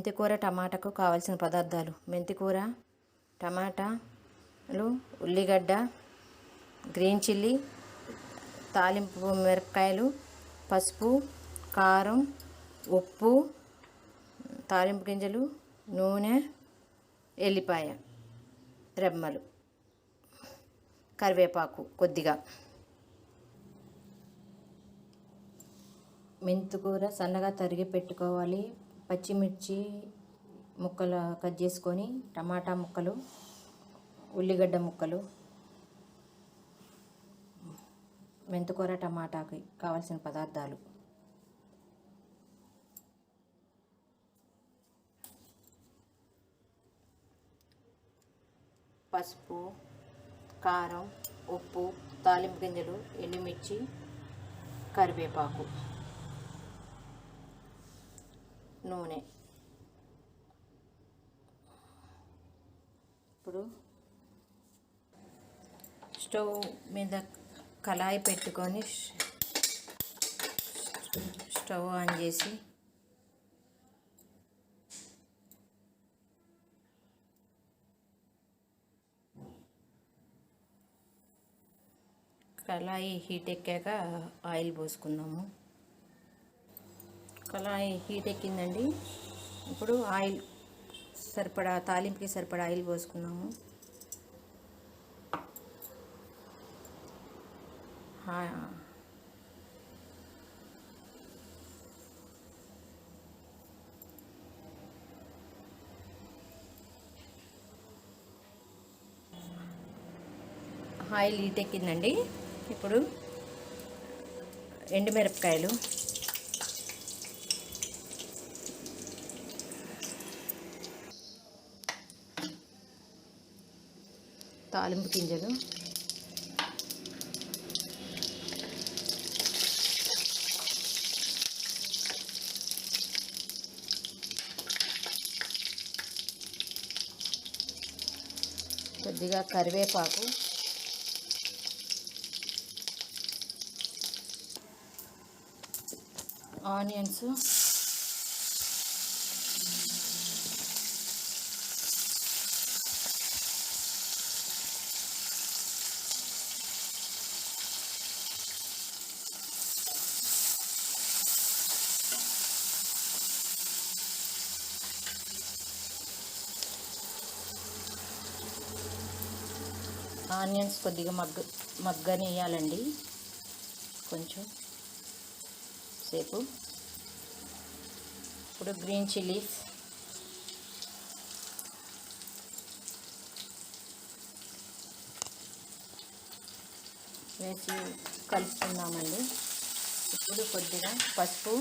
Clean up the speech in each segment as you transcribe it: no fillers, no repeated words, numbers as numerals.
మెంతికూర టమాటాకు కావాల్సిన పదార్థాలు: మెంతికూర, టమాటాలు, ఉల్లిగడ్డ, గ్రీన్ చిల్లీ, తాలింపు మిరపకాయలు, పసుపు, కారం, ఉప్పు, తాలింపు గింజలు, నూనె, ఎల్లిపాయ రెమ్మలు, కరివేపాకు కొద్దిగా. మెంతికూర సన్నగా తరిగి పెట్టుకోవాలి. పచ్చిమిర్చి ముక్కలు కట్ చేసుకొని, టమాటా ముక్కలు, ఉల్లిగడ్డ ముక్కలు. మెంతికూర టమాటాకి కావాల్సిన పదార్థాలు: పసుపు, కారం, ఉప్పు, తాలింపు గింజలు, ఎండుమిర్చి, కరివేపాకు, నూనె. ఇప్పుడు స్టవ్ మీద కళాయి పెట్టుకొని స్టవ్ ఆన్ చేసి కళాయి హీట్ ఎక్కాక ఆయిల్ పోసుకుందాము. కళాయి హీట్ ఎక్కిందండి. ఇప్పుడు ఆయిల్ సరిపడా, తాలింపుకి సరిపడా ఆయిల్ పోసుకున్నాము. ఆయిల్ హీట్ ఎక్కిందండి. ఇప్పుడు ఎండుమిరపకాయలు, తాలింపు గింజలు, కొద్దిగా కరివేపాకు, ఆనియన్స్, కొద్దిగా మగ్గనియాలండి కొంచెం సేపు. ఇప్పుడు గ్రీన్ చిల్లీస్, వేసి కలుపుకుందామండి. ఇప్పుడు కొద్దిగా పసుపు,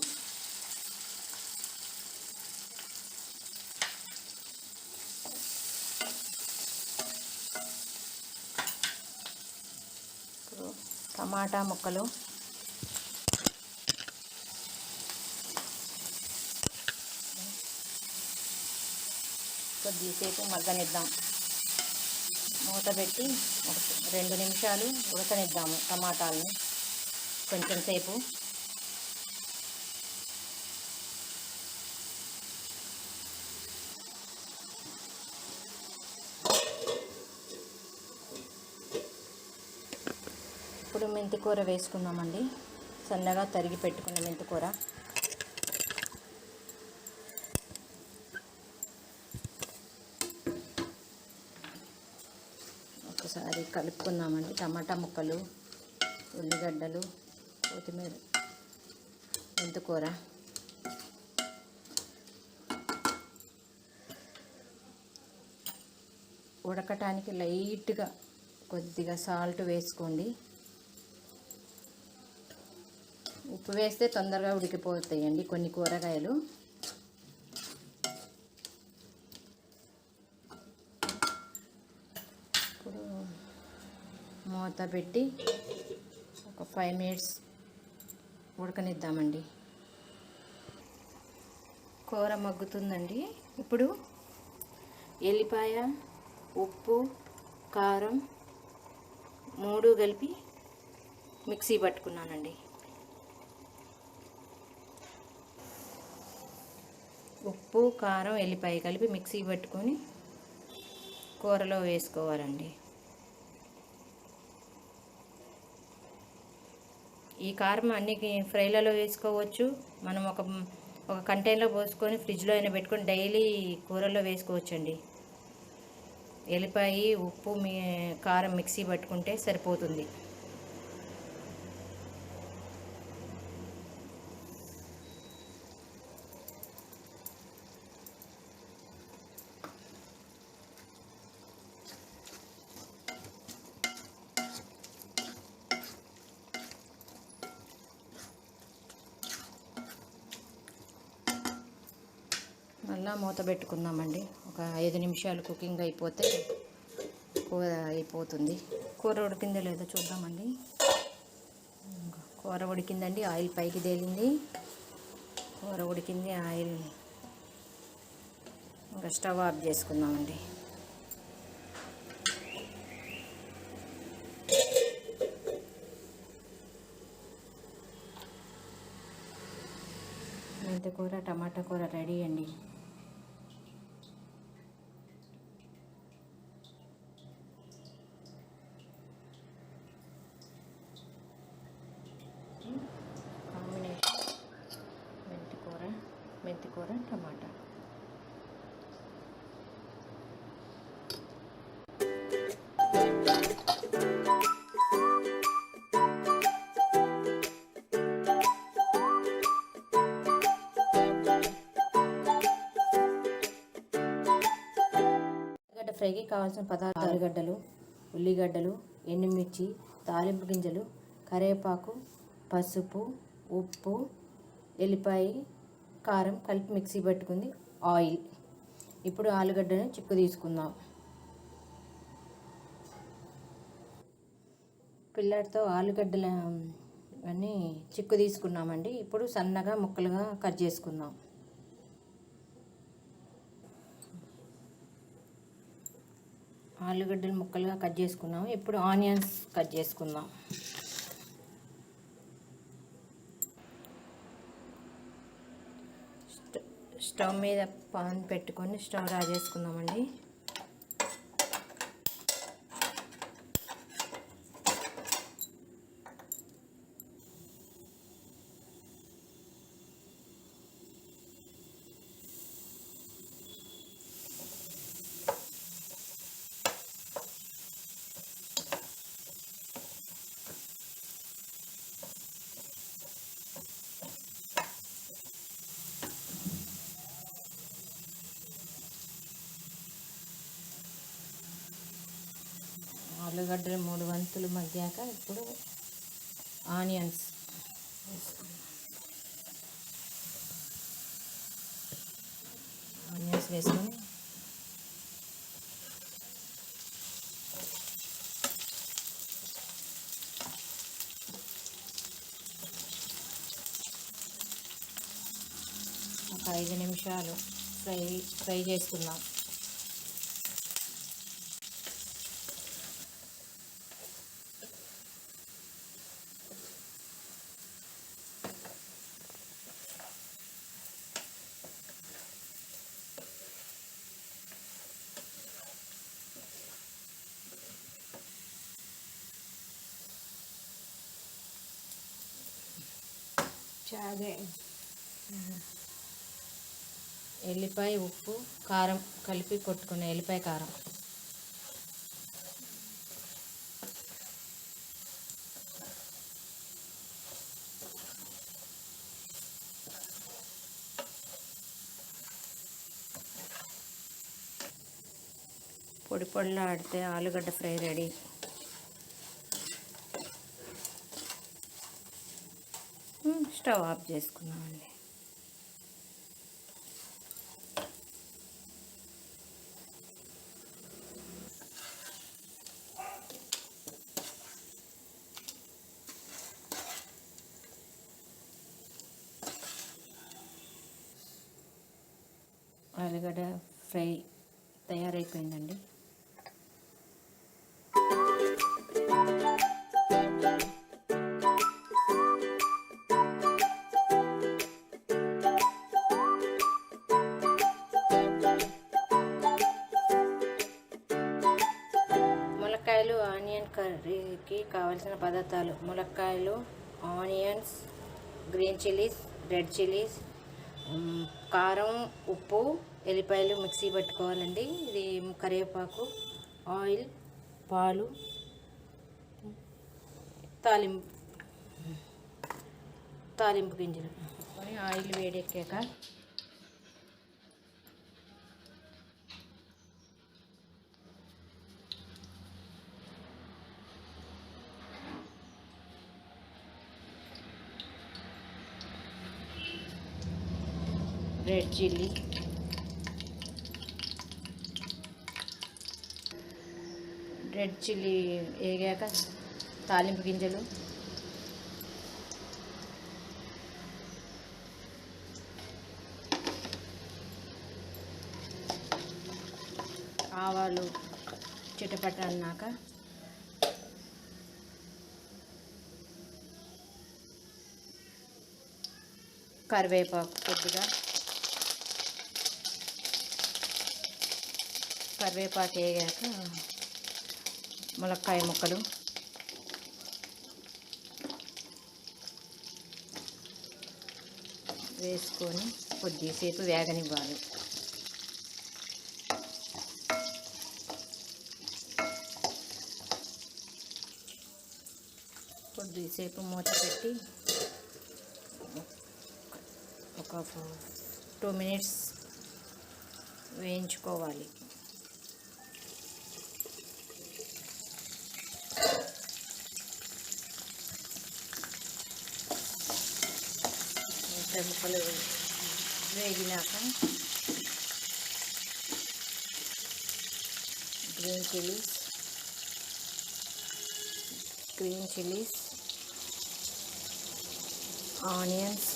టమాటా ముక్కలు, కొద్దిసేపు మగ్గనిద్దాం. మూత పెట్టి 2 నిమిషాలు ఉడకనిద్దాము టమాటాలను కొంచెం సేపు. ఇప్పుడు మెంతికూర వేసుకుందామండి. సన్నగా తరిగి పెట్టుకున్న మెంతికూర. ఒకసారి కలుపుకుందామండి. టమాటా ముక్కలు, ఉల్లిగడ్డలు, కొత్తిమీర, మెంతికూర. ఉడకటానికి లైట్గా కొద్దిగా సాల్ట్ వేసుకోండి. ఉప్పు వేస్తే తొందరగా ఉడికిపోతాయండి కొన్ని కూరగాయలు. ఇప్పుడు మూత పెట్టి ఒక 5 మినిట్స్ ఉడకనిద్దామండి. కూర మగ్గుతుందండి. ఇప్పుడు ఎల్లిపాయ, ఉప్పు, కారం 3 కలిపి మిక్సీ పట్టుకున్నానండి. ఉప్పు, కారం, ఎల్లిపాయ కలిపి మిక్సీ పెట్టుకొని కూరలో వేసుకోవాలండి. ఈ కారం అన్ని ఫ్రైలలో వేసుకోవచ్చు. మనం ఒక కంటైనర్లో పోసుకొని ఫ్రిడ్జ్లో అయినా పెట్టుకొని డైలీ కూరల్లో వేసుకోవచ్చండి. ఎల్లిపాయ, ఉప్పు, కారం మిక్సీ పట్టుకుంటే సరిపోతుంది. మళ్ళీ మూత పెట్టుకుందామండి. ఒక 5 నిమిషాలు కుకింగ్ అయిపోతే కూర అయిపోతుంది. కూర ఉడికిందో లేదో చూద్దామండి. కూర ఉడికిందండి, ఆయిల్ పైకి తేలింది. కూర ఉడికింది, ఆయిల్. ఇంకా స్టవ్ ఆఫ్ చేసుకుందామండి. మెంతి కూర, టమాటా కూర రెడీ అండి. కాంబినేషన్ మెంతి కూర, టమాటా. ఫ్రైకి కావాల్సిన పదార్థాలు: ఆలుగడ్డలు, ఉల్లిగడ్డలు, ఎండుమిర్చి, తాలింపు గింజలు, కరివేపాకు, పసుపు, ఉప్పు, ఎల్లిపాయ, కారం కలిపి మిక్సీ పట్టుకుంది, ఆయిల్. ఇప్పుడు ఆలుగడ్డను చిక్కు తీసుకుందాం. పిల్లర్తో ఆలుగడ్డలు అన్నీ చిక్కు తీసుకున్నామండి. ఇప్పుడు సన్నగా ముక్కలుగా కట్ చేసుకుందాం. ఆలుగడ్డలు ముక్కలుగా కట్ చేసుకున్నాము. ఇప్పుడు ఆనియన్స్ కట్ చేసుకుందాం. స్టవ్ మీద పాన్ పెట్టుకొని స్టవ్ రాజేసుకుందామండి. ఆలుగడ్డలు 3 వంతులు మగ్గాక ఇప్పుడు ఆనియన్స్ వేసుకొని ఒక 5 నిమిషాలు ఫ్రై చేసుకుందాం. ఎల్లిపాయ, ఉప్పు, కారం కలిపి కొట్టుకున్న ఎల్లిపాయ కారం. పొడి పొడిలాడితే ఆలుగడ్డ ఫ్రై రెడీ. స్టవ్ ఆఫ్ చేసుకున్నామండి. ఆలుగడ్డ ఫ్రై తయారైపోయిందండి. కర్రీకి కావలసిన పదార్థాలు: ములక్కాయలు, onions, green chillies, red chillies, కారం, ఉప్పు, ఎల్లిపాయలు మిక్సీ పట్టుకోవాలండి. ఇది కరివేపాకు, ఆయిల్, పాలు, తాలింపు గింజలు. ఆయిల్ వేడెక్కాక రెడ్ చిల్లీ, వేగాక తాలింపు గింజలు, ఆవాలు చిటపట అన్నాక కరివేపాకు కొద్దిగా, కరివేపాకు వేగాక ములక్కాయ ముక్కలు, వేసుకొని కొద్దిసేపు వేగనివ్వాలి. కొద్దిసేపు మూత పెట్టి ఒక 2 minutes వేయించుకోవాలి. ముక్కలు వేగినాక గ్రీన్ చిల్లీస్, ఆనియన్స్,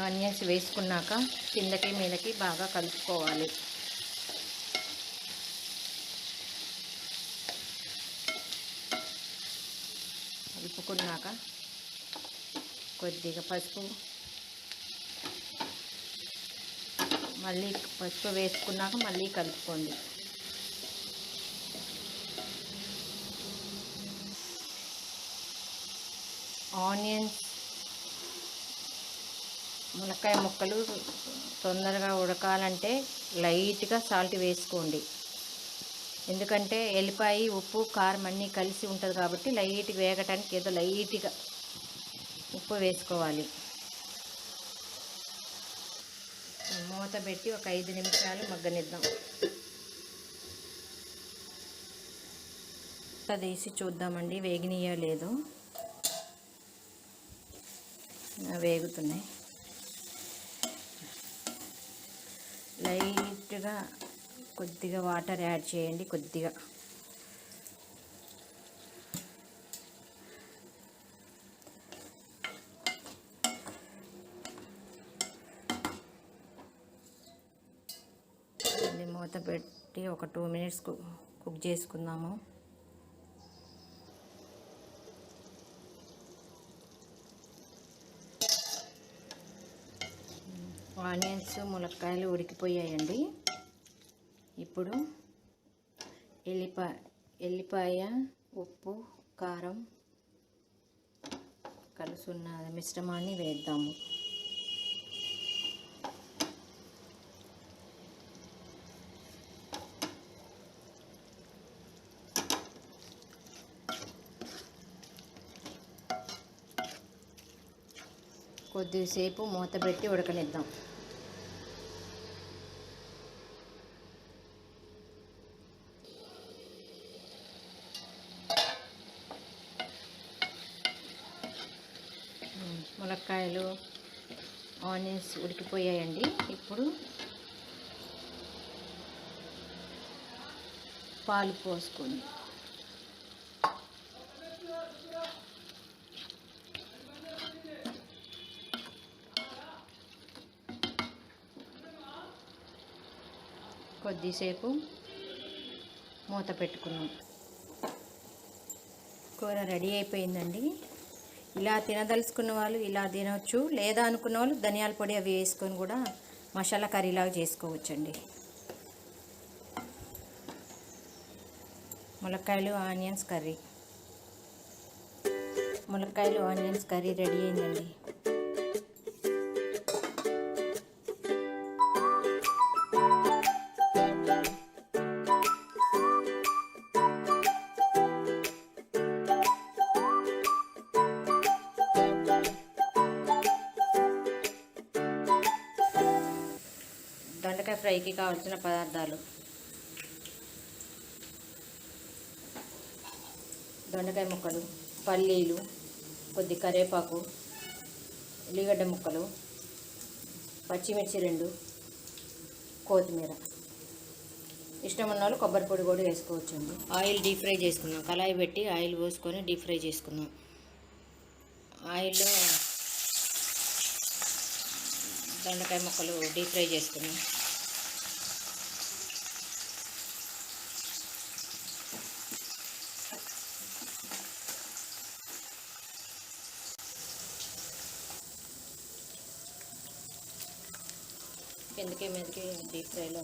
ఆనియన్స్ వేసుకున్నాక కిందకి మీదకి బాగా కలుపుకోవాలి. కలుపుకున్నాక కొద్దిగా పసుపు వేసుకున్నాక మళ్ళీ కలుపుకోండి. ఆనియన్స్, ములక్కాయ ముక్కలు తొందరగా ఉడకాలంటే లైట్గా సాల్ట్ వేసుకోండి. ఎందుకంటే ఎల్లిపాయ, ఉప్పు, కారం అన్నీ కలిసి ఉంటుంది కాబట్టి లైట్గా వేగటానికి ఏదో లైట్గా ఉప్పు వేసుకోవాలి. మూత పెట్టి ఒక 5 నిమిషాలు మగ్గనిద్దాం. తీసి చూద్దామండి వేగినాయో లేదో. వేగుతున్నాయి. లైట్గా కొద్దిగా వాటర్ యాడ్ చేయండి. కొద్దిగా మూత పెట్టి ఒక 2 minutes కుక్ చేసుకుందాము. ఆనియన్స్, ములక్కాయలు ఉడికిపోయాయండి. ఇప్పుడు ఎల్లిపాయ, ఉప్పు, కారం కలుసున్న మిశ్రమాన్ని వేద్దాము. కొద్దిసేపు మూత పెట్టి ఉడకనిద్దాం. ములక్కాయలు, ఆనియన్స్ ఉడికిపోయాయండి. ఇప్పుడు పాలు పోసుకోండి. కొద్దిసేపు మూత పెట్టుకున్నాం. కూర రెడీ అయిపోయిందండి. ఇలా తినదలుచుకున్న వాళ్ళు ఇలా తినవచ్చు, లేదా అనుకున్న వాళ్ళు ధనియాల పొడి అవి వేసుకొని కూడా మసాలా కర్రీలాగా చేసుకోవచ్చండి. ములక్కాయలు ఆనియన్స్ కర్రీ రెడీ అయిందండి. దొండకాయ ఫ్రైకి కావాల్సిన పదార్థాలు: దొండకాయ ముక్కలు, పల్లీలు, కొద్ది కరివేపాకు, ఉల్లిగడ్డ ముక్కలు, పచ్చిమిర్చి 2, కొత్తిమీర. ఇష్టం ఉన్న వాళ్ళు కొబ్బరి పొడి కూడా వేసుకోవచ్చండి. ఆయిల్ డీప్ ఫ్రై చేసుకుందాం. కళాయి పెట్టి ఆయిల్ పోసుకొని డీప్ ఫ్రై చేసుకుందాం. ఆయిల్లో దొండకాయ ముక్కలు డీప్ ఫ్రై చేసుకున్నాం. కిందకి మీదకి డీప్ ఫ్రైలో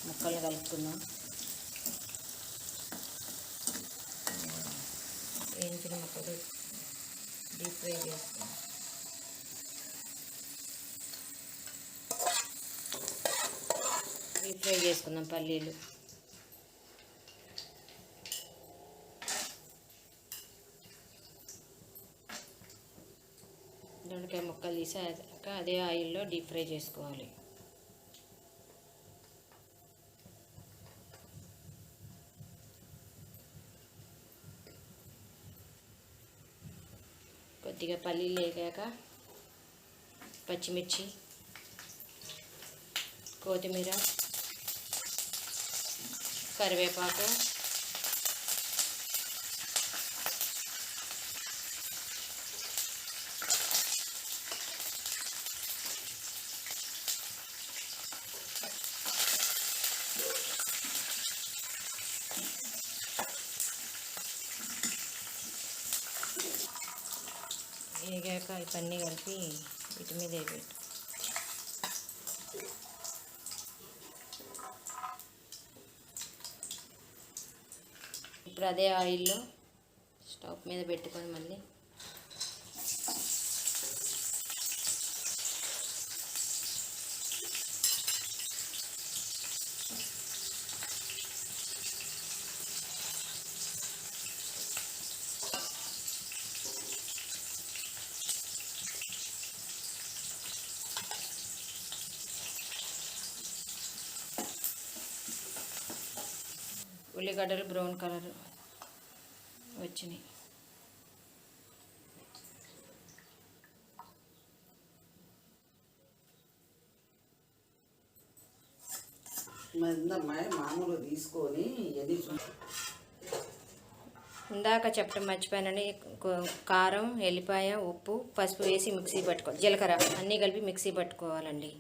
ముక్కలు కలుపుకుందాం. వేయించిన ముక్కలు డీప్ ఫ్రై చేసుకుందాం. డీప్ ఫ్రై చేసుకుందాం పల్లీలు. దొండకాయ ముక్కలు తీసాక అదే ఆయిల్లో డీప్ ఫ్రై చేసుకోవాలి. కొద్దిగా పల్లీలు వేగాక పచ్చిమిర్చి, కొత్తిమీర, కరివేపాకు, వేగాక ఇవన్నీ కలిపి వీటి మీద వేయబెట్టు. ఇప్పుడు అదే ఆయిల్లో స్టవ్ మీద పెట్టుకొని మళ్ళీ ఉల్లిగడ్డలు బ్రౌన్ కలర్ వచ్చినాయి. మామూలు తీసుకొని ఇందాక చెప్పడం మర్చిపోయానండి. కారం, ఎల్లిపాయ, ఉప్పు, పసుపు వేసి మిక్సీ పట్టుకోవాలి. జీలకర్ర అన్నీ కలిపి మిక్సీ పట్టుకోవాలండి.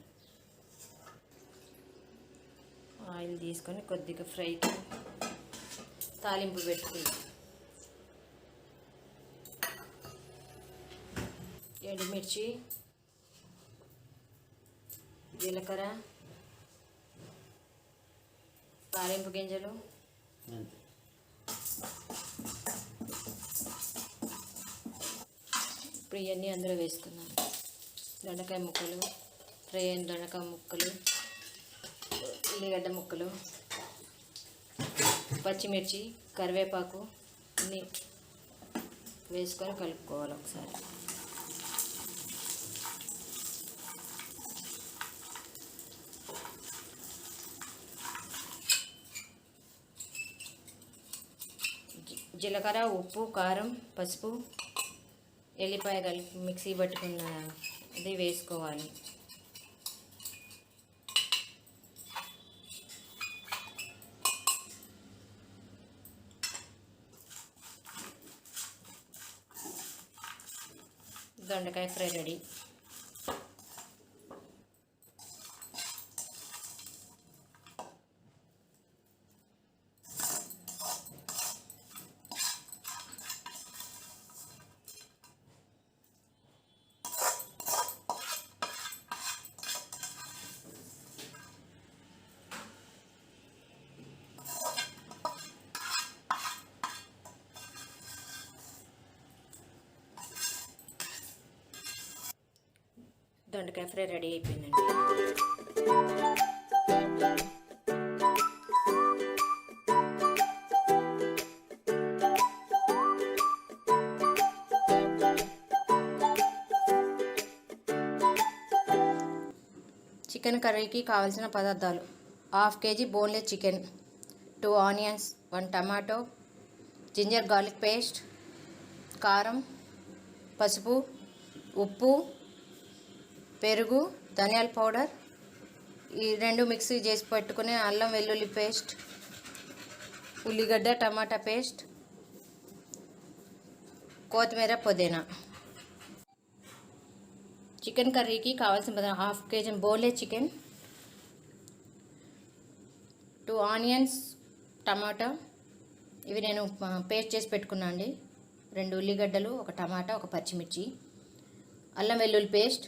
ఆయిల్ తీసుకొని కొద్దిగా ఫ్రైకి తాలింపు పెట్టుకుందాం. ఎండుమిర్చి, జీలకర్ర, తాలింపు గింజలు, ఇప్పుడు ఇవన్నీ అందులో వేసుకున్నాను. దొండకాయ ముక్కలు, ఫ్రై అయిన దొండకాయ ముక్కలు, ఉల్లిగడ్డ ముక్కలు, పచ్చిమిర్చి, కరివేపాకు అన్నీ వేసుకొని కలుపుకోవాలి ఒకసారి. జీలకర్ర, ఉప్పు, కారం, పసుపు, ఎల్లిపాయ కలిపి మిక్సీ పట్టుకున్న అది వేసుకోవాలి. దొండకాయ ఫ్రై రెడీ. దొండకాయ ఫ్రై రెడీ అయిపోయిందండి. చికెన్ కర్రీకి కావాల్సిన పదార్థాలు: half KG boneless chicken, 2 onions, 1 tomato, ginger garlic paste, కారం, పసుపు, ఉప్పు, పెరుగు, ధనియాల పౌడర్, ఈ 2 మిక్సీ చేసి పెట్టుకునే అల్లం వెల్లుల్లి పేస్ట్, ఉల్లిగడ్డ టమాటా పేస్ట్, కొత్తిమీర పుదీనా. చికెన్ కర్రీకి కావాల్సిన half KG boneless chicken, 2 onions, టమాటా, ఇవి నేను పేస్ట్ చేసి పెట్టుకున్నా అండి. 2 ఉల్లిగడ్డలు, 1 టమాటా, 1 పచ్చిమిర్చి, అల్లం వెల్లుల్లి పేస్ట్,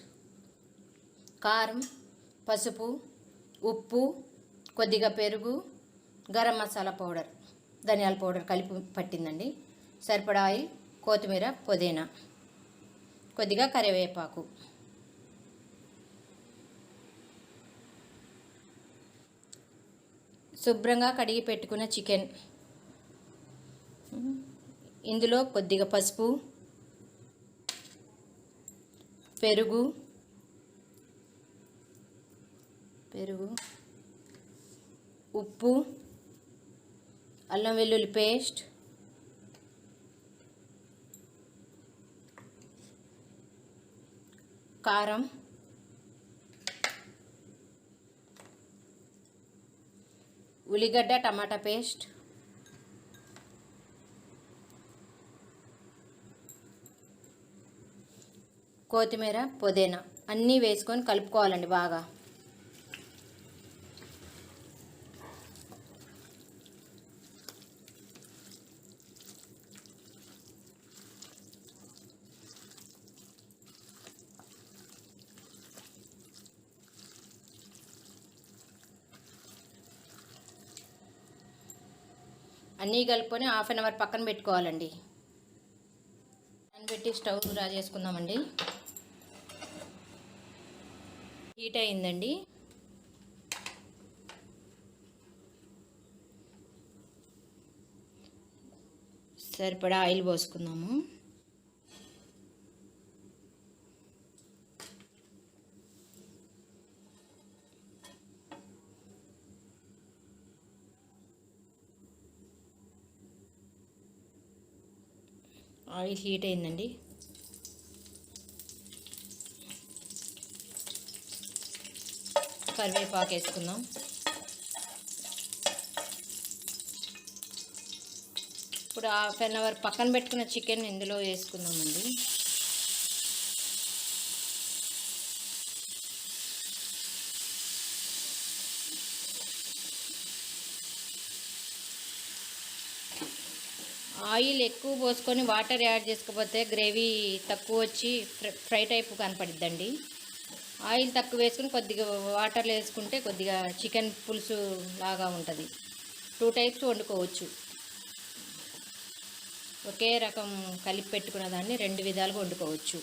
కారం, పసుపు, ఉప్పు, కొద్దిగా పెరుగు, గరం మసాలా పౌడర్, ధనియాల పౌడర్ కలిపి పట్టిందండి. సరిపడా ఆయిల్, కొత్తిమీర పుదీనా, కొద్దిగా కరివేపాకు. శుభ్రంగా కడిగి పెట్టుకున్న చికెన్, ఇందులో కొద్దిగా పసుపు, పెరుగు, ఉప్పు, అల్లం వెల్లుల్లి పేస్ట్, కారం, ఉల్లిగడ్డ టమాటా పేస్ట్, కొత్తిమీర పుదీనా అన్నీ వేసుకొని కలుపుకోవాలండి బాగా. అన్నీ కలుపుకొని హాఫ్ అన్ అవర్ పక్కన పెట్టుకోవాలండి. ప్యాన్ పెట్టి స్టవ్ రా చేసుకుందామండి. హీట్ అయిందండి. సరిపడా ఆయిల్ పోసుకుందాము. ఆయిల్ హీట్ అయిందండి. కరివేపాకు వేసుకుందాం. ఇప్పుడు హాఫ్ అన్ అవర్ పక్కన పెట్టుకున్న చికెన్ ఇందులో వేసుకుందామండి. ఆయిల్ ఎక్కువ పోసుకొని వాటర్ యాడ్ చేసుకోకపోతే గ్రేవీ తక్కువ వచ్చి ఫ్రై టైప్ కనపడిద్దండి. ఆయిల్ తక్కువ వేసుకుని కొద్దిగా వాటర్లో వేసుకుంటే కొద్దిగా చికెన్ పులుసు లాగా ఉంటుంది. 2 టైప్స్ వండుకోవచ్చు. ఒకే రకం కలిపి పెట్టుకున్న దాన్ని 2 విధాలుగా వండుకోవచ్చు.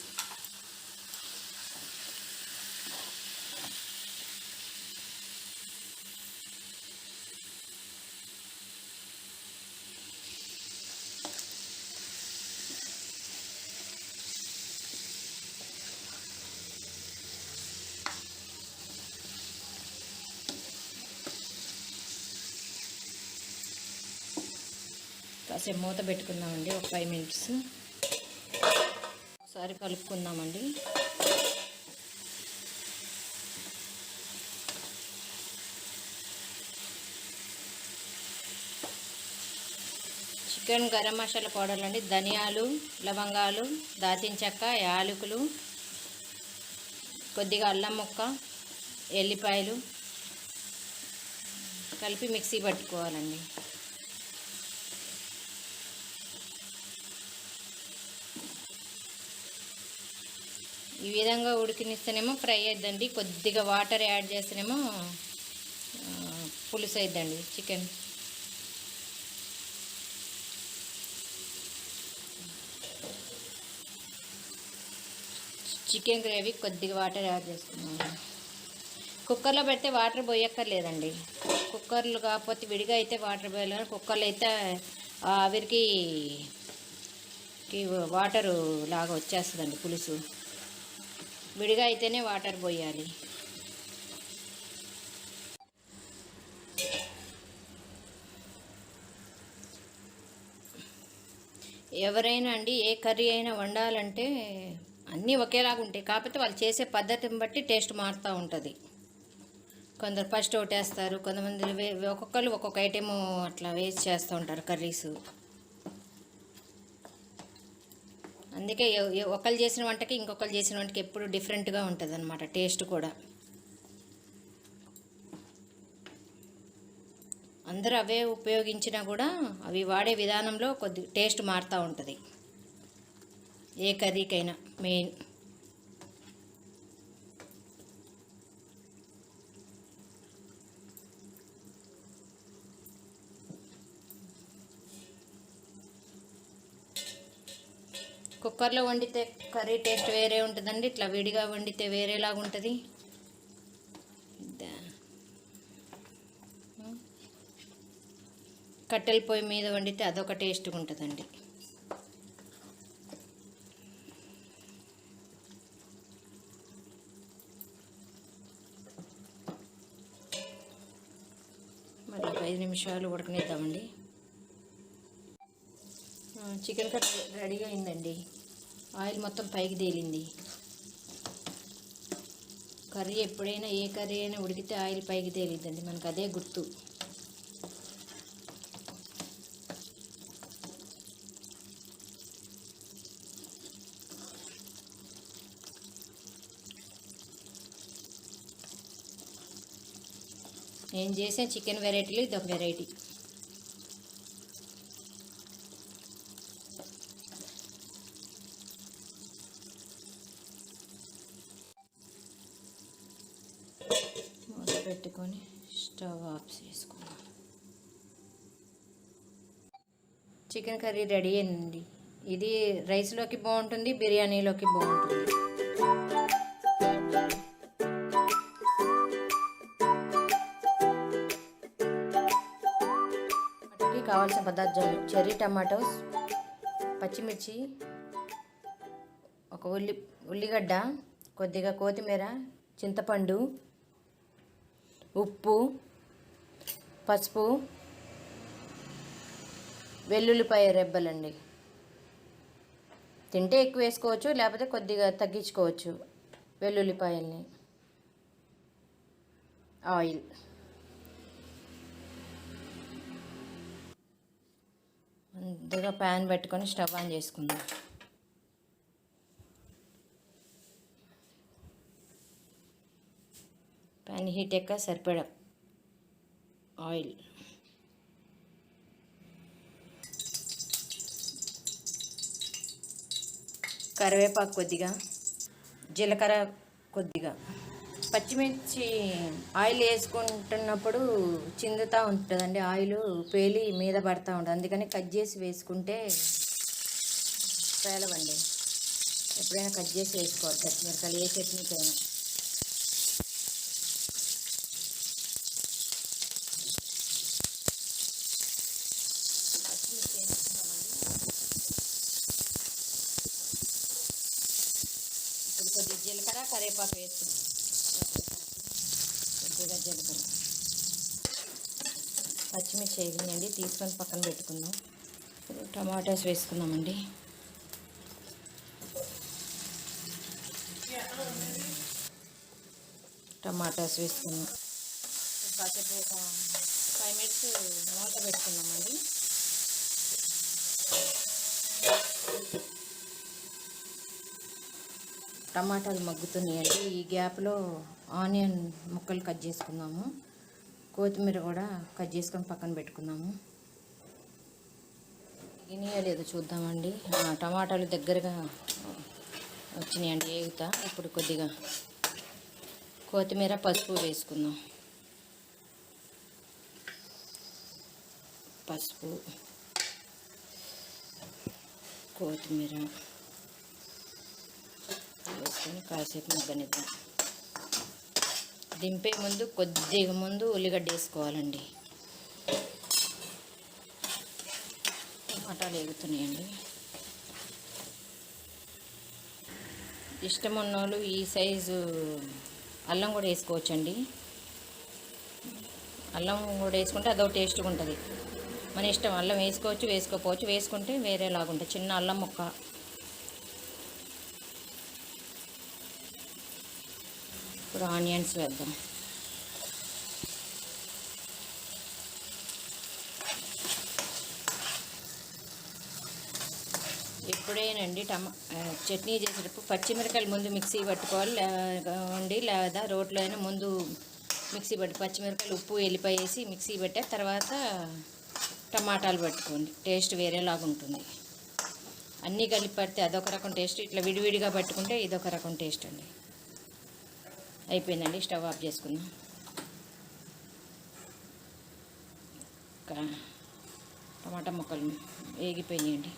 కాసేపు మూత పెట్టుకుందామండి. ఒక 5 మినిట్స్ ఒకసారి కలుపుకుందామండి. చికెన్ గరం మసాలా పౌడర్లు అండి. ధనియాలు, లవంగాలు, దాల్చిన చెక్క, యాలకులు, కొద్దిగా అల్లం ముక్క, ఎల్లిపాయలు కలిపి మిక్సీ పట్టుకోవాలండి. ఈ విధంగా ఉడికినిస్తేనేమో ఫ్రై అయిద్దండి. కొద్దిగా వాటర్ యాడ్ చేస్తేనేమో పులుసు అయిద్దండి చికెన్. చికెన్ గ్రేవీ కొద్దిగా వాటర్ యాడ్ చేసుకున్నాము. కుక్కర్లో పెడితే వాటర్ పోయక్కర్లేదండి. కుక్కర్లు కాకపోతే విడిగా అయితే వాటర్ పోయాలి. కుక్కర్లో అయితే ఆవిరికి వాటరు లాగా వచ్చేస్తుందండి పులుసు. విడిగా అయితేనే వాటర్ పోయాలి. ఎవరైనా అండి ఏ కర్రీ అయినా వండాలంటే అన్నీ ఒకేలాగా ఉంటాయి. కాకపోతే వాళ్ళు చేసే పద్ధతిని బట్టి టేస్ట్ మారుతూ ఉంటుంది. కొందరు ఫస్ట్ ఒకటి వేస్తారు, కొంతమంది ఒక్కొక్కరు ఒక్కొక్క ఐటెము అట్లా వేస్ట్ చేస్తూ ఉంటారు కర్రీస్. అందుకే ఒకళ్ళు చేసిన వంటకి ఇంకొకరు చేసిన వంటకి ఎప్పుడు డిఫరెంట్గా ఉంటుంది అన్నమాట టేస్ట్ కూడా. అందరూ అవే ఉపయోగించినా కూడా అవి వాడే విధానంలో కొద్ది టేస్ట్ మారుతూ ఉంటుంది ఏ కర్రీకైనా. మెయిన్ కుక్కర్లో వండితే కర్రీ టేస్ట్ వేరే ఉంటుందండి, ఇట్లా విడిగా వండితే వేరేలాగా ఉంటుంది. కట్టెల పొయ్యి మీద వండితే అదొక టేస్ట్గా ఉంటుందండి. మళ్ళీ 5 నిమిషాలు ఉడకనిద్దామండి. చికెన్ కర్రీ రెడీగా అయిందండి. ఆయిల్ మొత్తం పైకి తేలింది. కర్రీ ఎప్పుడైనా ఏ కర్రీ అయినా ఉడికితే ఆయిల్ పైకి తేలిద్దండి, మనకు అదే గుర్తు. నేను చేసే చికెన్ వెరైటీలు ఇదొక వెరైటీ. మూత పెట్టుకొని స్టవ్ ఆఫ్ చేసుకున్నాం. చికెన్ కర్రీ రెడీ అయింది. ఇది రైస్లోకి బాగుంటుంది, బిర్యానీలోకి బాగుంటుంది. కావాల్సిన పదార్థాలు: చెర్రీ టమాటోస్, పచ్చిమిర్చి, ఒక ఉల్లిగడ్డ, కొద్దిగా కొత్తిమీర, చింతపండు, ఉప్పు, పసుపు, వెల్లుల్లిపాయ రెబ్బలండి. తింటే ఎక్కువ వేసుకోవచ్చు, లేకపోతే కొద్దిగా తగ్గించుకోవచ్చు వెల్లుల్లిపాయల్ని. ఆయిల్, ముందుగా ప్యాన్ పెట్టుకొని స్టవ్ ఆన్ చేసుకుందాం. ప్యాన్ హీట్ ఎక్క సరిపడా ఆయిల్, కరివేపాకు కొద్దిగా, జీలకర్ర కొద్దిగా. పచ్చిమిర్చి ఆయిల్ వేసుకుంటున్నప్పుడు చిందుతూ ఉంటుందండి, ఆయిల్ పేలి మీద పడుతూ ఉంటుంది. అందుకని కట్ చేసి వేసుకుంటే పేలవండి. ఎప్పుడైనా కట్ చేసి వేసుకోవాలి పచ్చిమిరకాయలు, ఏ చట్నీకైనా. పచ్చిమిర్చి వేసుకుంటామండి. ఇప్పుడు కొద్దిగా జీలకర్ర, కరివేపాకు వేసుకుంటాం. కొద్దిగా జీలకర్ర, పచ్చిమిర్చి వేయండి, తీసుకొని పక్కన పెట్టుకుందాం. టమాటాస్ వేసుకుందామండి. టమాటాస్ వేసుకుందాం. కాసేపు 5 మినిట్స్ మూత పెట్టుకుందామండి. టమాటాలు మగ్గుతున్నాయండి. ఈ గ్యాప్లో ఆనియన్ ముక్కలు కట్ చేసుకుందాము. కొత్తిమీర కూడా కట్ చేసుకొని పక్కన పెట్టుకుందాము. గినియో లేదో చూద్దామండి. టమాటాలు దగ్గరగా వచ్చినాయండి, ఏగుతా. ఇప్పుడు కొద్దిగా కొత్తిమీర, పసుపు వేసుకుందాం. పసుపు, కొత్తిమీర వేసుకొని కాసేపు మగ్గనిద్దాం. దింపే ముందు కొద్దిగా ముందు ఉల్లిగడ్డ వేసుకోవాలండి. టమాటాలు వేగుతున్నాయండి. ఇష్టం ఉన్నోళ్ళు ఈ సైజు అల్లం కూడా వేసుకోవచ్చండి. అల్లం కూడా వేసుకుంటే అదో టేస్ట్గా ఉంటుంది. మన ఇష్టం, అల్లం వేసుకోవచ్చు వేసుకోకపోవచ్చు. వేసుకుంటే వేరేలాగుంటుంది. చిన్న అల్లం ముక్క. ఇప్పుడు ఆనియన్స్ వేద్దాం. ఇప్పుడేనండి చట్నీ చేసేటప్పుడు పచ్చిమిరకాయలు ముందు మిక్సీ పట్టుకోవాలి లేదా రోట్లో అయినా ముందు మిక్సీ పట్టి పచ్చిమిరకాయలు ఉప్పు ఎల్లిపాయ వేసి మిక్సీ పెట్టే తర్వాత టమాటాలు పట్టుకోండి. టేస్ట్ వేరేలాగా ఉంటుంది. అన్నీ కలిపి పడితే అదొక రకం టేస్ట్, ఇట్లా విడివిడిగా పట్టుకుంటే ఇదొక రకం టేస్ట్ అండి. అయిపోయిందండి. స్టవ్ ఆఫ్ చేసుకుందాం. టమాటా ముక్కలు వేగిపోయినాయండి.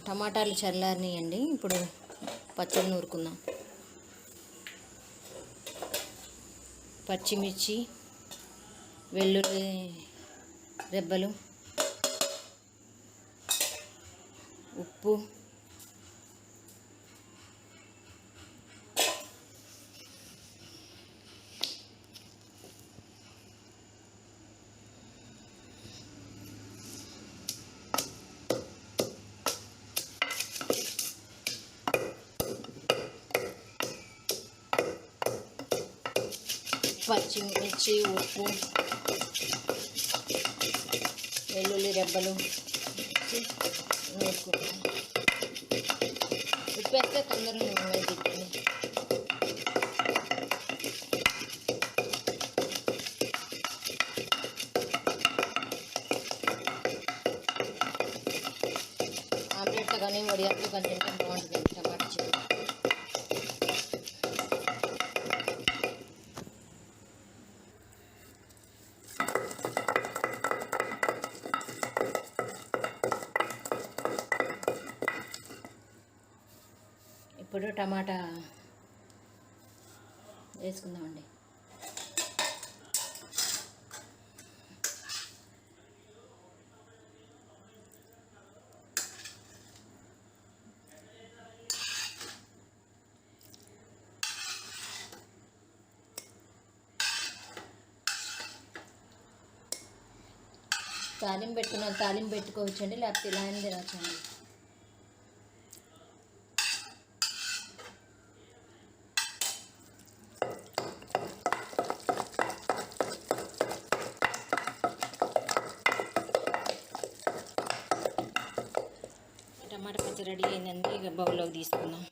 టమాటాలు చల్లారినాయండి. ఇప్పుడు పచ్చడి నూరుకుందాం. పచ్చిమిర్చి, వెల్లుల్లి రెబ్బలు, ఉప్పు, పచ్చిమిర్చి, ఉప్పు, వెల్లుల్లి రెబ్బలు నూరుకుంటాం. ఉప్పు వేస్తే తొందరగా వేగుతుంది. ఆమ్లెట్లో కానీ వడియాలు కానీ తింటే బాగుంటుంది టమాటా చికెన్. ఇప్పుడు టమాటా వేసుకుందామండి. తాలింపు పెట్టుకున్న తాలింపు పెట్టుకోవచ్చండి, లేకపోతే ఇలా అని తినవచ్చండి. టమాటా పచ్చడి రెడీ అయిందండి. ఇక బౌల్లోకి తీసుకుందాం.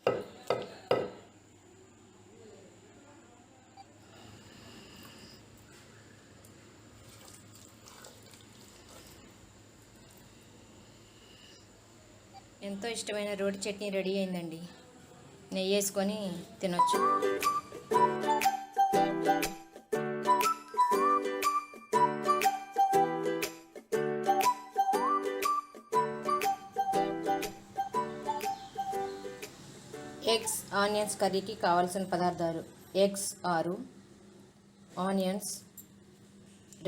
ఎంతో ఇష్టమైన రోటి చట్నీ రెడీ అయిందండి. నెయ్యి వేసుకొని తినొచ్చు. ఎగ్స్ ఆనియన్స్ కర్రీకి కావాల్సిన పదార్థాలు: eggs 6, onions,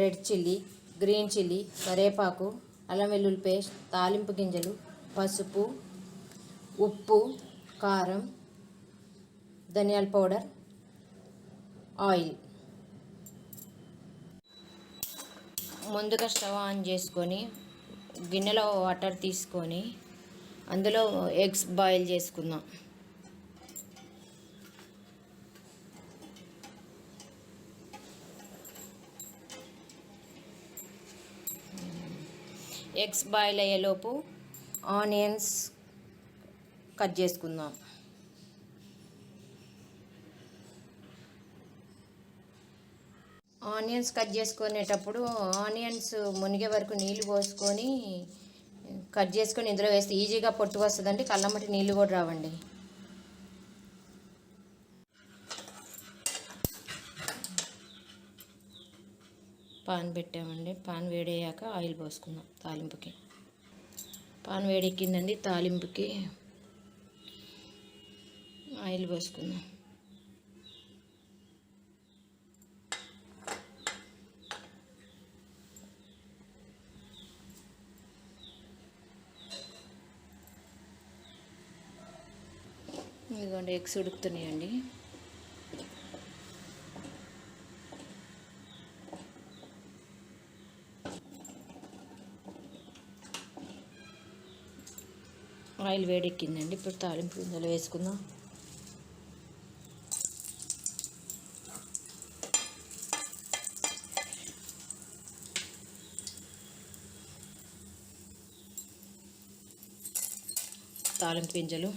red chilli, green chilli, కరివేపాకు, అల్లం వెల్లుల్లి పేస్ట్, తాలింపు గింజలు, పసుపు, ఉప్పు, కారం, ధనియాల పౌడర్, ఆయిల్. ముందుగా స్టవ్ ఆన్ చేసుకొని గిన్నెలో వాటర్ తీసుకొని అందులో ఎగ్స్ బాయిల్ చేసుకుందాం. ఎగ్స్ బాయిల్ అయ్యేలోపు ఆనియన్స్ కట్ చేసుకుందాం. ఆనియన్స్ కట్ చేసుకునేటప్పుడు ఆనియన్స్ మునిగే వరకు నీళ్ళు పోసుకొని కట్ చేసుకొని ఇందులో వేస్తే ఈజీగా పొట్టు వస్తుందండి. కళ్ళమ్మటి నీళ్ళు కూడా రావండి. పాన్ పెట్టామండి. పాన్ వేడయ్యాక ఆయిల్ పోసుకుందాం తాలింపుకి. పాన్ వేడెక్కిందండి. తాలింపుకి ఆయిల్ పోసుకుందాం. ఇదిగోండి ఎగ్స్ ఉడుకుతున్నాయండి. ఆయిల్ వేడెక్కిందండి. ఇప్పుడు తాలింపు గింజలు వేసుకుందాం. తాలింపు గింజలు,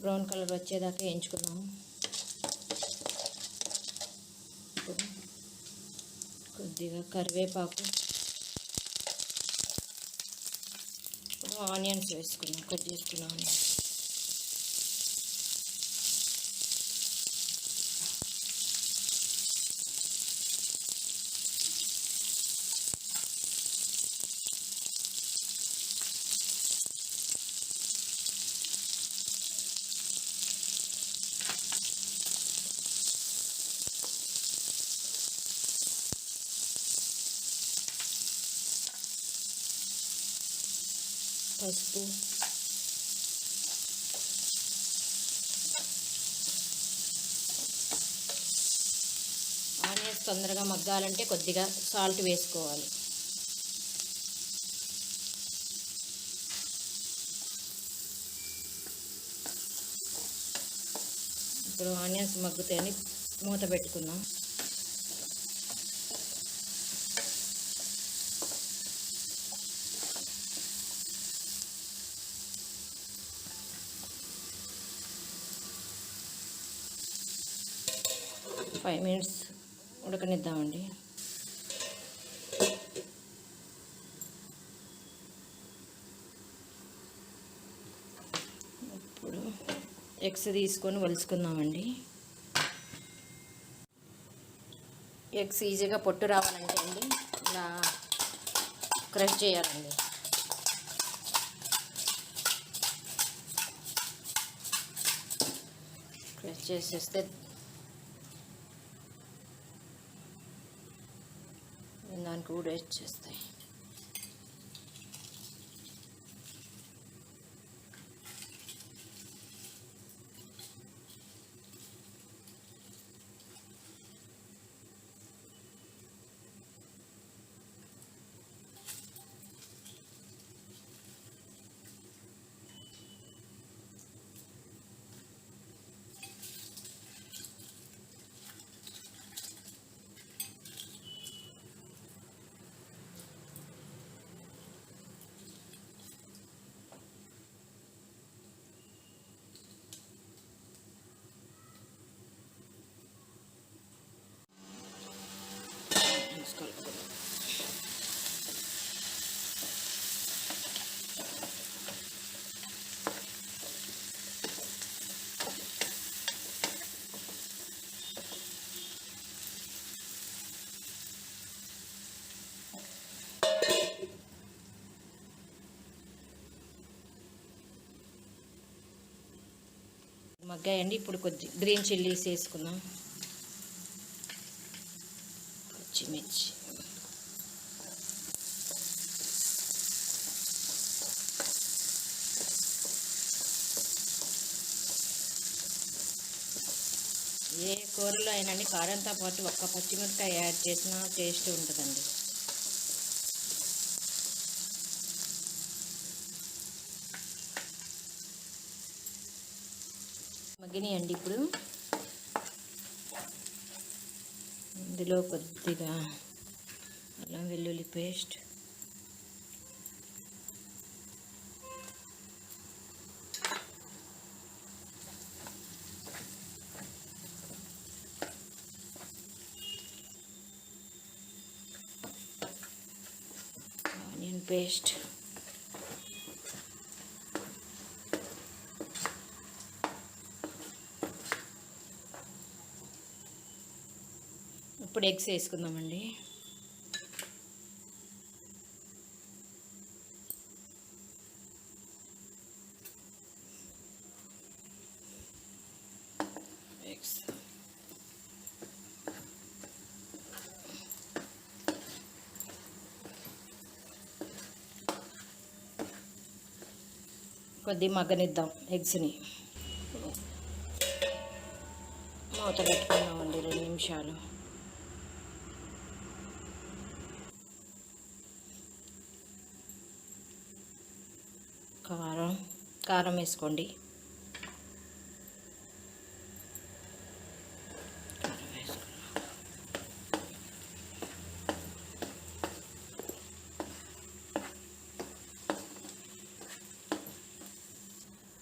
బ్రౌన్ కలర్ వచ్చేదాకా వేయించుకున్నాము. కొద్దిగా కరివేపాకు, ఆనియన్స్ వేసుకున్నాం, కట్ చేసుకున్నాము. పసుపు, ఆనియన్స్ తొందరగా మగ్గాలంటే కొద్దిగా సాల్ట్ వేసుకోవాలి. ఇప్పుడు ఆనియన్స్ మగ్గుతాయని మూత పెట్టుకుందాం. ఫైవ్ మినిట్స్ ఉడకనిద్దామండి. ఇప్పుడు ఎగ్స్ తీసుకొని వలుసుకుందామండి. ఎగ్స్ ఈజీగా పొట్టు రావాలంటే అండి ఇలా క్రష్ చేయాలండి. క్రష్ చేసేస్తే దానికి కూడా వచ్చేస్తాయి. కలుపుకుందాం. మగ్గాయండి. ఇప్పుడు కొద్ది గ్రీన్ చిల్లీస్ వేసుకుందాం. పచ్చిమిర్చి, ఏ కూరలో అయినండి కారంతో పాటు ఒక్క పచ్చిమిరపకాయ యాడ్ చేసినా టేస్ట్ ఉంటుందండి. మగ్గినాయండి. ఇప్పుడు ఇందులో కొద్దిగా అల్లం వెల్లుల్లి పేస్ట్, పేస్ట్, ఇప్పుడు ఎగ్స్ వేసుకుందామండి. ఎగ్స్ కొద్దిగా మగ్గనిద్దాం. ఎగ్స్ని మూత పెట్టుకుందామండి 2 నిమిషాలు. కారం వేసుకోండి.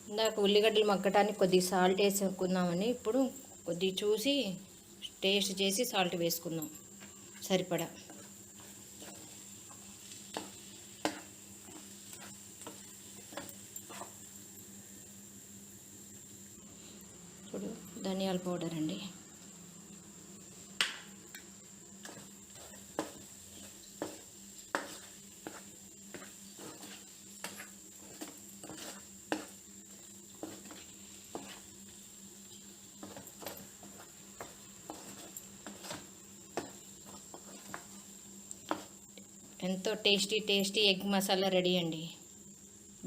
ఇందాక ఉల్లిగడ్డలు మగ్గటానికి కొద్దిగా సాల్ట్ వేసుకుందామని ఇప్పుడు కొద్దిగా చూసి టేస్ట్ చేసి సాల్ట్ వేసుకుందాం సరిపడా. ఇప్పుడు ధనియాల పౌడర్ అండి. ఎంతో టేస్టీ ఎగ్ మసాలా రెడీ అండి.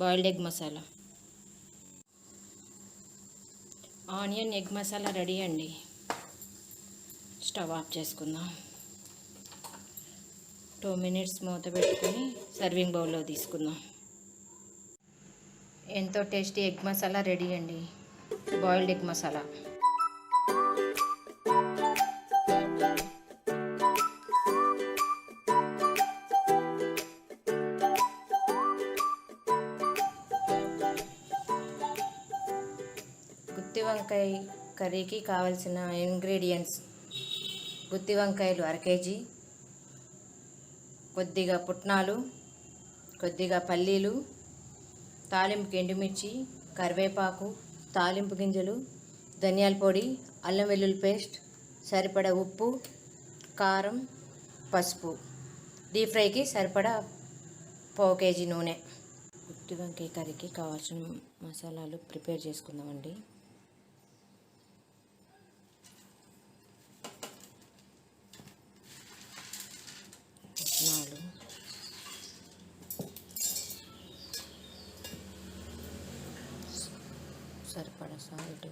Boiled egg masala, onion egg masala ready అండి. స్టవ్ ఆఫ్ చేసుకుందాం. 2 మినిట్స్ మూత పెట్టుకొని సర్వింగ్ బౌల్లో తీసుకుందాం. ఎంతో టేస్టీ ఎగ్ మసాలా రెడీ అండి. Boiled egg masala. గుత్తి వంకాయ కర్రీకి కావాల్సిన ఇంగ్రీడియంట్స్: గుత్తి వంకాయలు 1/2 కేజీ, కొద్దిగా పుట్నాలు, కొద్దిగా పల్లీలు, తాలింపుకి ఎండుమిర్చి, కరివేపాకు, తాలింపు గింజలు, ధనియాల పొడి, అల్లం వెల్లుల్లి పేస్ట్, సరిపడా ఉప్పు, కారం, పసుపు, డీప్ ఫ్రైకి సరిపడా 1/4 కేజీ నూనె. గుత్తి వంకాయ కర్రీకి కావాల్సిన మసాలాలు ప్రిపేర్ చేసుకుందామండి. పుట్నాలు, సరిపడా సాల్ట్,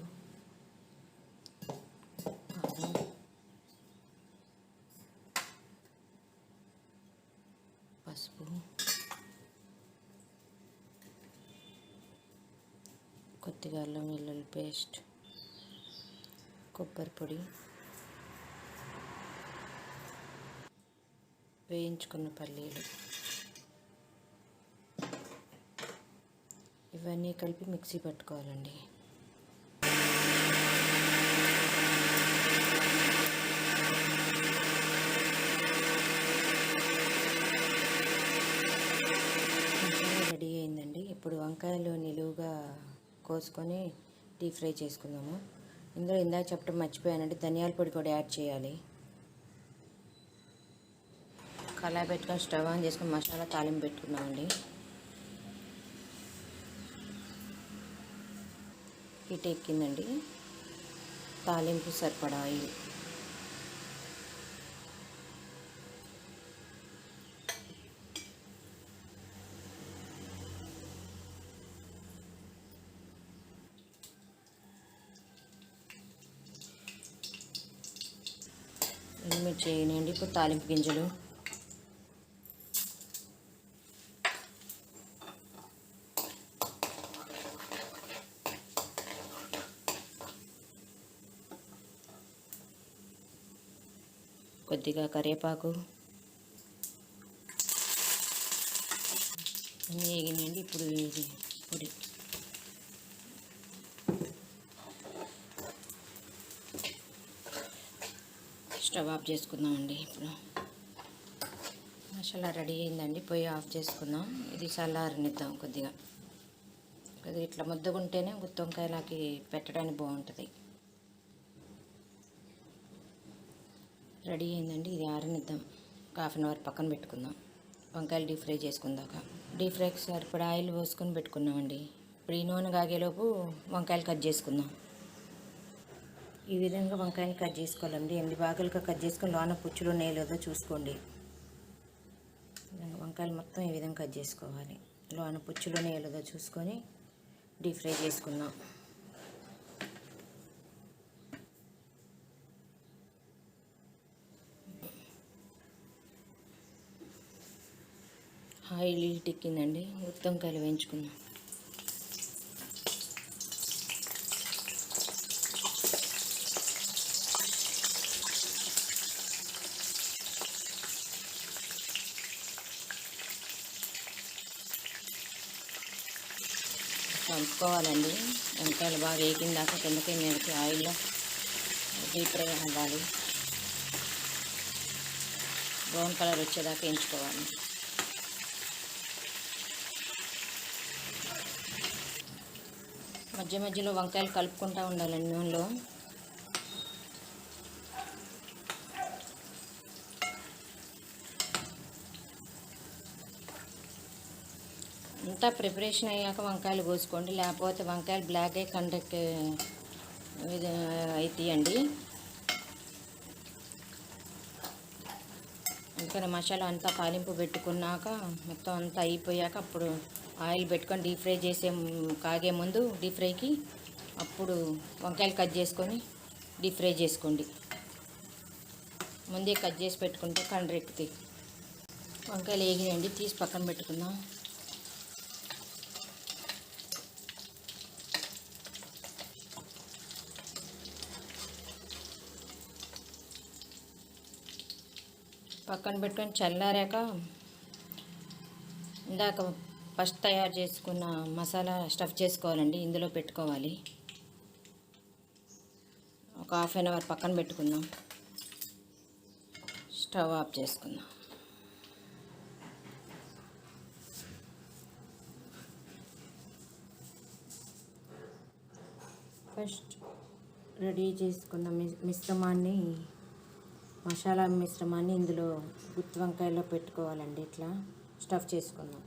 కారం, పసుపు, కొద్దిగా అల్లం వెల్లుల్లి పేస్ట్, కొబ్బరి పొడి, వేయించుకున్న పల్లీలు, ఇవన్నీ కలిపి మిక్సీ పట్టుకోవాలండి. మసాలా రెడీ అయిందండి. ఇప్పుడు వంకాయలు నిలువుగా కోసుకొని డీప్ ఫ్రై చేసుకుందాము. ఇందులో ఇందాక చెప్పడం మర్చిపోయానండి, ధనియాల పొడి కూడా యాడ్ చేయాలి. కళాయి పెట్టుకొని స్టవ్ ఆన్ చేసుకొని మసాలా తాలింపు పెట్టుకుందామండి. హీట్ ఎక్కిందండి. తాలింపు సరిపడా ఆయిల్, ఎండుమిర్చి వేయనండి. ఇప్పుడు తాలింపు గింజలు, కొద్దిగా కరివేపాకు, అన్నీ వేగినాయండి. ఇప్పుడు ఇది పొడి, స్టవ్ ఆఫ్ చేసుకుందామండి. ఇప్పుడు మసాలా రెడీ అయిందండి. పొయ్యి ఆఫ్ చేసుకుందాం. ఇది చల్లారనిద్దాం కొద్దిగా. కొద్దిగా ఇట్లా ముద్దగుంటేనే గుత్తి వంకాయలకి పెట్టడానికి బాగుంటుంది. రెడీ అయిందండి. ఇది ఆరనిద్దాం. ఒక హాఫ్ అన్ అవర్ పక్కన పెట్టుకుందాం. వంకాయలు డీప్ ఫ్రై చేసుకుందాక. డీప్ ఫ్రైకి సరిపడా ఆయిల్ పోసుకొని పెట్టుకున్నామండి. ఇప్పుడు ఈ నూనె కాగేలోపు వంకాయలు కట్ చేసుకుందాం. ఈ విధంగా వంకాయలు కట్ చేసుకోవాలండి. 8 భాగాలుగా కట్ చేసుకొని లోన పుచ్చులు ఉన్నాయో లేదో చూసుకోండి. వంకాయలు మొత్తం ఈ విధంగా కట్ చేసుకోవాలి. లోన పుచ్చులు ఉన్నాయో లేదో చూసుకొని డీప్ ఫ్రై చేసుకుందాం. ఆయిల్ ఎక్కిందండి. గుత్తి వంకాయలు వేయించుకుందాం. కలుపుకోవాలండి. వంకాయలు బాగా వేగిందాక కిందకి మీదకి ఆయిల్లో డీప్ ఫ్రై అవ్వాలి. బ్రౌన్ కలర్ వచ్చేదాకా వేయించుకోవాలి. మధ్య మధ్యలో వంకాయలు కలుపుకుంటూ ఉండాలండి నూనెలో. అంతా ప్రిపరేషన్ అయ్యాక వంకాయలు కోసుకోండి, లేకపోతే వంకాయలు బ్లాక్ అయ్యి కండక్ట్ అవుతాయండి. అందుకని మసాలా అంతా తాలింపు పెట్టుకున్నాక మొత్తం అంతా అయిపోయాక అప్పుడు ఆయిల్ పెట్టుకొని డీప్ ఫ్రై కాగే ముందు డీప్ ఫ్రైకి అప్పుడు వంకాయలు కట్ చేసుకొని డీప్ ఫ్రై చేసుకోండి. ముందే కట్ చేసి పెట్టుకుంటే కండ్రెక్కుతాయి. వంకాయలు వేగినాయండి, తీసి పక్కన పెట్టుకుందాం. పక్కన పెట్టుకొని చల్లారాక ఇందాక ఫస్ట్ తయారు చేసుకున్న మసాలా స్టఫ్ చేసుకోవాలండి. ఇందులో పెట్టుకోవాలి. ఒక హాఫ్ అన్ అవర్ పక్కన పెట్టుకుందాం. స్టవ్ ఆఫ్ చేసుకుందాం. ఫస్ట్ రెడీ చేసుకున్న మిశ్రమాన్ని మసాలా మిశ్రమాన్ని ఇందులో గుత్తి వంకాయలో పెట్టుకోవాలండి. ఇట్లా స్టఫ్ చేసుకుందాం.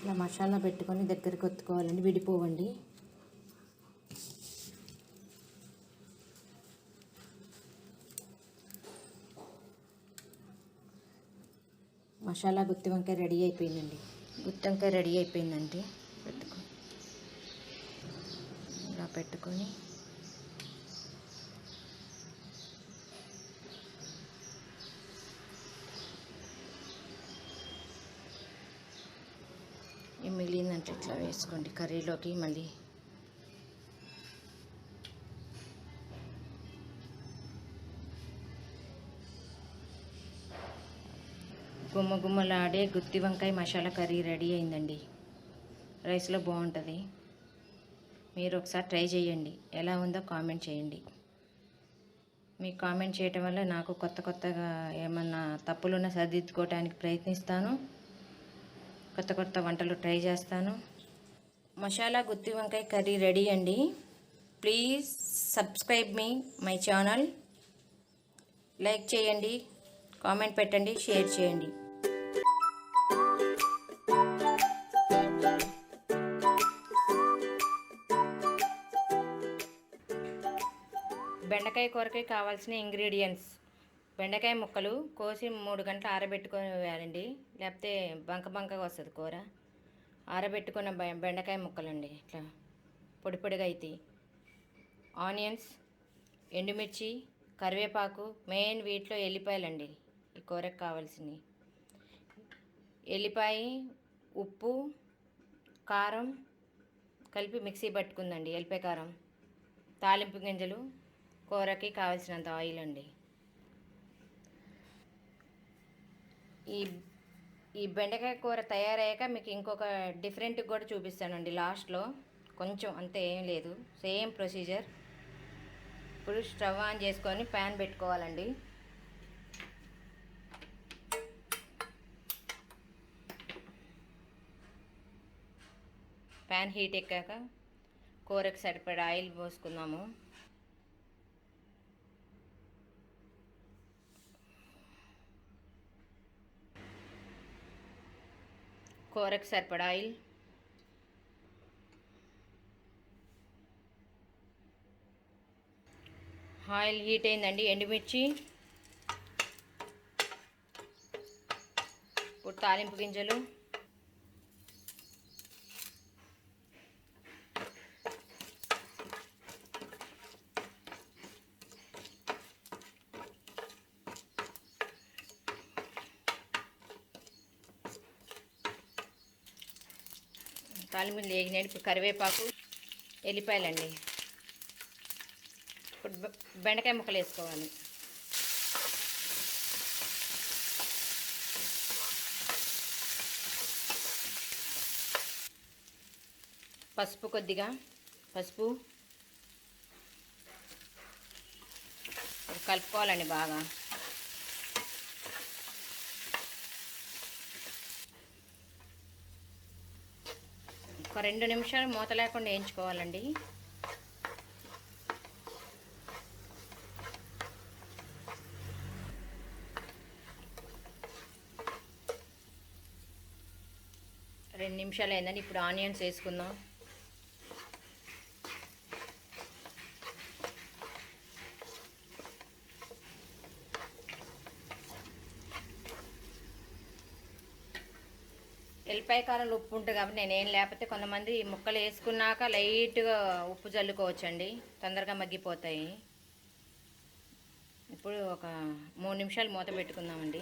ఇలా మసాలా పెట్టుకొని దగ్గరికి ఒత్తుకోవాలండి, విడిపోవండి. మసాలా గుత్తి వంకాయ రెడీ అయిపోయిందండి. గుత్తి వంకాయ రెడీ అయిపోయిందండి. ఇలా పెట్టుకొని మిగిలిందంటే ఇట్లా వేసుకోండి కర్రీలోకి. మళ్ళీ గుమ్మగుమ్మలాడే గుత్తి వంకాయ మసాలా కర్రీ రెడీ అయిందండి. రైస్లో బాగుంటుంది. మీరు ఒకసారి ట్రై చేయండి. ఎలా ఉందో కామెంట్ చేయండి. మీకు కామెంట్ చేయటం వల్ల నాకు కొత్తగా ఏమన్నా తప్పులున్నా సరిదిద్దుకోవడానికి ప్రయత్నిస్తాను. కొత్త వంటలు ట్రై చేస్తాను. మసాలా గుత్తి వంకాయ కర్రీ రెడీ అండి. Please subscribe my channel. Like చేయండి, కామెంట్ పెట్టండి, షేర్ చేయండి. బెండకాయ కూరకి కావాల్సిన ఇంగ్రీడియంట్స్: బెండకాయ ముక్కలు కోసి 3 గంటలు ఆరబెట్టుకొని వేయాలండి, లేకపోతే బంక బంకగా వస్తుంది కూర. ఆరబెట్టుకున్న బెండకాయ ముక్కలండి, ఇట్లా పొడి పొడిగా అయితే. ఆనియన్స్, ఎండుమిర్చి, కరివేపాకు, మెయిన్ వీటిలో ఎల్లిపాయలండి ఈ కూరకు కావాల్సినవి. ఎల్లిపాయ, ఉప్పు, కారం కలిపి మిక్సీ పట్టుకుందండి, ఎల్లిపాయ కారం. తాలింపు గింజలు, కూరకి కావాల్సినంత ఆయిల్ అండి. ఈ ఈ బెండకాయ కూర తయారయ్యాక మీకు ఇంకొక డిఫరెంట్ కూడా చూపిస్తానండి లాస్ట్లో, కొంచెం అంతే, ఏం లేదు, సేమ్ ప్రొసీజర్. ఇప్పుడు స్టవ్ ఆన్ చేసుకొని ప్యాన్ పెట్టుకోవాలండి. ప్యాన్ హీట్ ఎక్కాక కూరకు సరిపడా ఆయిల్ పోసుకుందాము. కూరకు సరిపడా ఆయిల్, ఆయిల్ హీట్ అయిందండి. ఎండుమిర్చి, ఇప్పుడు తాలింపు గింజలు, తాలింపు వేగినాడు. ఇప్పుడు కరివేపాకు, ఎల్లిపాయలండి. ఇప్పుడు బెండకాయ ముక్కలు వేసుకోవాలి. పసుపు, కొద్దిగా పసుపు కలుపుకోవాలండి బాగా. ఒక 2 నిమిషాలు మూత లేకుండా వేయించుకోవాలండి. రెండు నిమిషాలు అయిందండి. ఇప్పుడు ఆనియన్స్ వేసుకుందాం. ఎల్లిపాయ కారంలో ఉప్పు ఉంటుంది కాబట్టి నేనేం, లేకపోతే కొంతమంది ముక్కలు వేసుకున్నాక లైట్గా ఉప్పు చల్లుకోవచ్చండి, తొందరగా మగ్గిపోతాయి. ఇప్పుడు ఒక 3 నిమిషాలు మూత పెట్టుకుందామండి.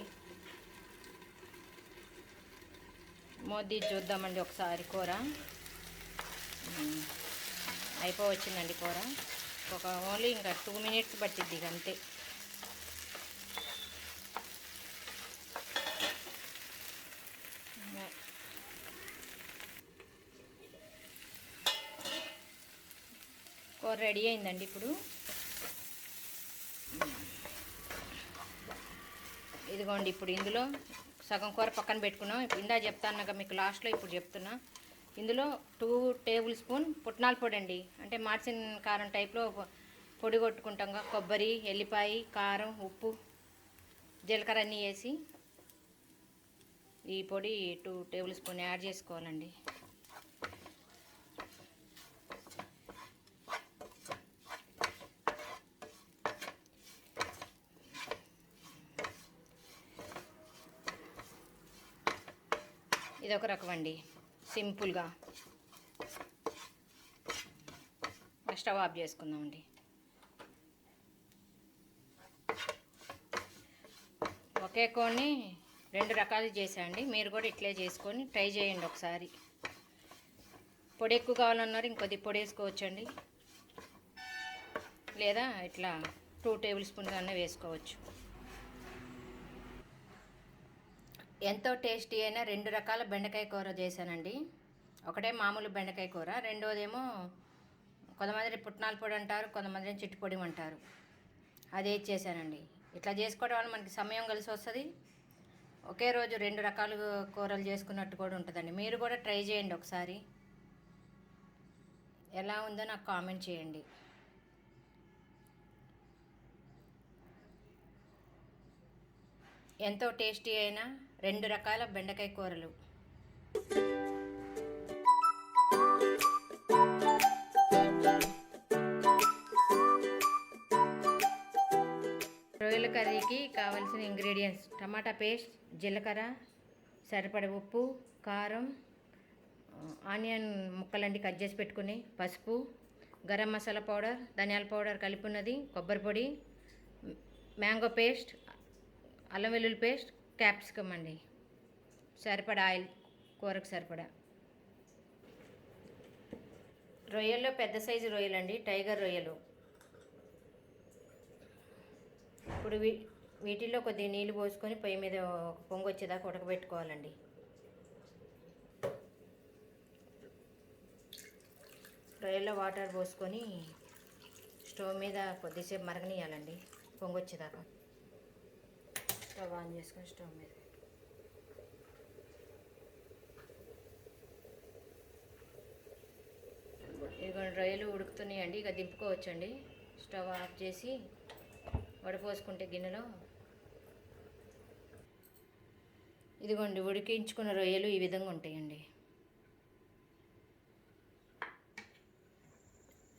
మూత చూద్దామండి ఒకసారి. కూర అయిపోవచ్చిందండి. కూర ఒక ఓన్లీ ఇంకా 2 మినిట్స్ పట్టిద్ది, అంతే. కూర రెడీ అయిందండి. ఇప్పుడు ఇదిగోండి, ఇప్పుడు ఇందులో సగం కూర పక్కన పెట్టుకున్నాం. ఇప్పుడు ఇందా చెప్తాను మీకు లాస్ట్లో, ఇప్పుడు చెప్తున్నా. ఇందులో 2 టేబుల్ స్పూన్ పుట్నాల పొడి అండి, అంటే మార్చిన కారం టైప్లో పొడి కొట్టుకుంటాం. కొబ్బరి, ఎల్లిపాయ, కారం, ఉప్పు, జీలకర్ర అన్నీ వేసి ఈ పొడి 2 టేబుల్ స్పూన్ యాడ్ చేసుకోవాలండి. ఇదొక రకం అండి, సింపుల్గా. స్టవ్ ఆఫ్ చేసుకుందామండి. ఒకే కోడిని 2 రకాలు చేశాండి, మీరు కూడా ఇట్లే చేసుకొని ట్రై చేయండి ఒకసారి. పొడి ఎక్కువ కావాలన్నారు ఇంకొద్ది పొడి వేసుకోవచ్చండి, లేదా ఇట్లా 2 టేబుల్ స్పూన్స్ అన్నీ వేసుకోవచ్చు. ఎంతో టేస్టీ అయిన 2 రకాల బెండకాయ కూర చేశానండి. ఒకటే మామూలు బెండకాయ కూర, రెండోదేమో కొంతమంది పుట్నాల పొడి అంటారు, కొంతమంది చిట్టు పొడి అంటారు. అదే చేశానండి. ఇట్లా చేసుకోవడం వల్ల మనకి సమయం కలిసి వస్తుంది. ఒకే రోజు 2 రకాల కూరలు చేసుకున్నట్టు కూడా ఉంటుందండి. మీరు కూడా ట్రై చేయండి ఒకసారి. ఎలా ఉందో నాకు కామెంట్ చేయండి. ఎంతో టేస్టీ అయిన 2 రకాల బెండకాయ కూరలు. ఇంగ్రీడియంట్స్: టమాటా పేస్ట్, జీలకర్ర, సరిపడ ఉప్పు, కారం, ఆనియన్ ముక్కలండి కట్ చేసి పెట్టుకుని, పసుపు, గరం మసాలా పౌడర్, ధనియాల పౌడర్ కలిపి ఉన్నది, కొబ్బరి పొడి, మ్యాంగో పేస్ట్, అల్లం వెల్లుల్లి పేస్ట్, క్యాప్సికమ్ అండి, సరిపడా ఆయిల్, కూరకు సరిపడా. రొయ్యల్లో పెద్ద సైజు రొయ్యలు అండి, టైగర్ రొయ్యలు. ఇప్పుడు వీటిల్లో కొద్దిగా నీళ్ళు పోసుకొని పొయ్యి మీద పొంగు వచ్చేదాకా ఉడకబెట్టుకోవాలండి. రొయ్యల్లో వాటర్ పోసుకొని స్టవ్ మీద కొద్దిసేపు మరగనియాలండి పొంగు వచ్చేదాకా. స్టవ్ ఆన్ చేసుకొని స్టవ్ మీద ఇదిగోండి రొయ్యలు ఉడుకుతున్నాయండి. ఇక దింపుకోవచ్చండి. స్టవ్ ఆఫ్ చేసి వడపోసుకుంటే గిన్నెలో. ఇదిగోండి ఉడికించుకున్న రొయ్యలు ఈ విధంగా ఉంటాయండి.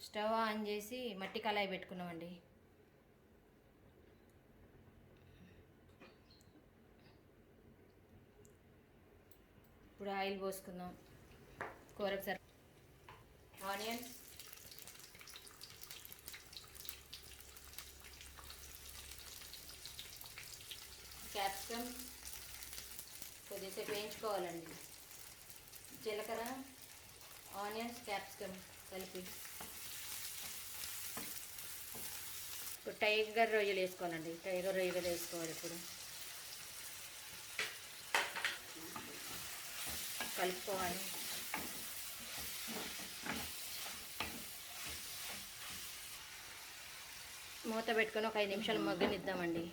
స్టవ్ ఆన్ చేసి మట్టి కళాయి పెట్టుకున్నామండి. ఇప్పుడు ఆయిల్ పోసుకుందాం. కూరకు సరి ఆనియన్స్, క్యాప్సికమ్ కొద్దిసేపు వేయించుకోవాలండి. జీలకర్ర, ఆనియన్స్, క్యాప్సికమ్ కలిపి ఇప్పుడు టైగర్ రొయ్యలు వేసుకోవాలండి. టైగర్ రొయ్యలు వేసుకోవాలి. ఇప్పుడు కలుపుకోవాలి. మూత పెట్టుకొని ఒక 5 నిమిషాలు మగ్గనిద్దామండి.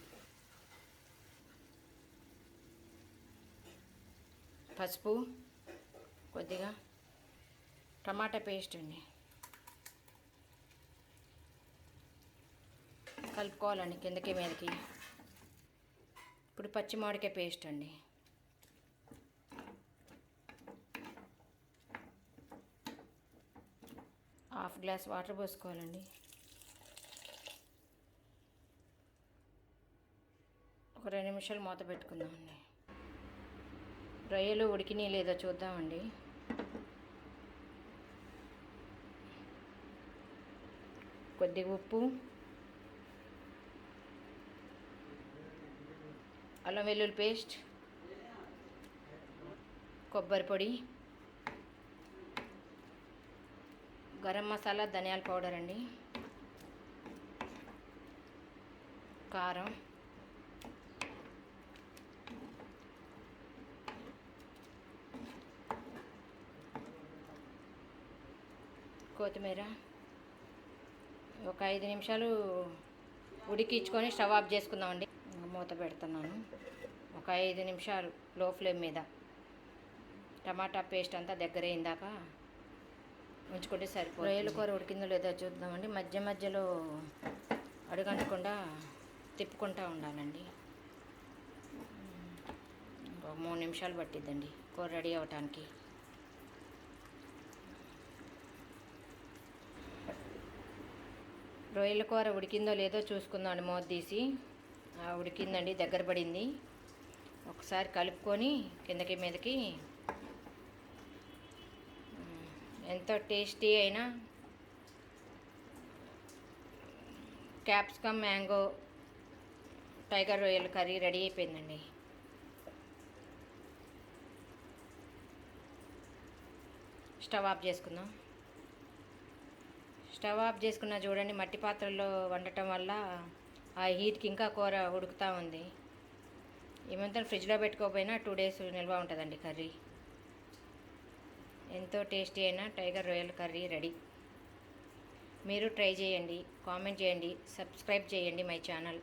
పసుపు, కొద్దిగా టమాటా పేస్ట్ అండి కలుపుకోవాలండి కిందకి మీదకి. ఇప్పుడు పచ్చి మామిడికాయ పేస్ట్ అండి. హాఫ్ గ్లాస్ వాటర్ పోసుకోవాలండి. ఒక 2 నిమిషాలు మూత పెట్టుకుందామండి. రొయ్యలు ఉడికినాయి లేదో చూద్దామండి. కొద్దిగా ఉప్పు, అల్లం వెల్లుల్లి పేస్ట్, కొబ్బరి పొడి, గరం మసాలా, ధనియాల పౌడర్ అండి, కారం, కొత్తిమీర. ఒక 5 నిమిషాలు ఉడికించుకొని స్టవ్ ఆఫ్ చేసుకుందామండి. మూత పెడుతున్నాను. ఒక 5 నిమిషాలు లో ఫ్లేమ్ మీద టమాటా పేస్ట్ అంతా దగ్గర అయిందాక ఉంచుకుంటే సరిపోతుంది. రొయ్యల కూర ఉడికిందో లేదో చూద్దామండి. మధ్య మధ్యలో అడుగంటకుండా తిప్పుకుంటూ ఉండాలండి. 3 నిమిషాలు పట్టిద్దండి కూర రెడీ అవ్వటానికి. రొయ్యల కూర ఉడికిందో లేదో చూసుకుందామండి. మూత తీసి ఉడికిందండి, దగ్గర పడింది. ఒకసారి కలుపుకొని కిందకి మీదకి ఎంతో టేస్టీ అయిన క్యాప్సికమ్ మ్యాంగో టైగర్ రొయ్యల కర్రీ రెడీ అయిపోయిందండి. స్టవ్ ఆఫ్ చేసుకుందాం. స్టవ్ ఆఫ్ చేసుకున్నా చూడండి. మట్టి పాత్రలో వండటం వల్ల ఆ హీట్కి ఇంకా కూర ఉడుకుతూ ఉంది. ఏమంతా ఫ్రిడ్జ్లో పెట్టుకోకపోయినా 2 డేస్ నిల్వ ఉంటుందండి కర్రీ. ఎంతో టేస్టీ అయిన టైగర్ రొయ్యల కర్రీ రెడీ. మీరు ట్రై చేయండి, కామెంట్ చేయండి, సబ్స్క్రైబ్ చేయండి మై ఛానల్.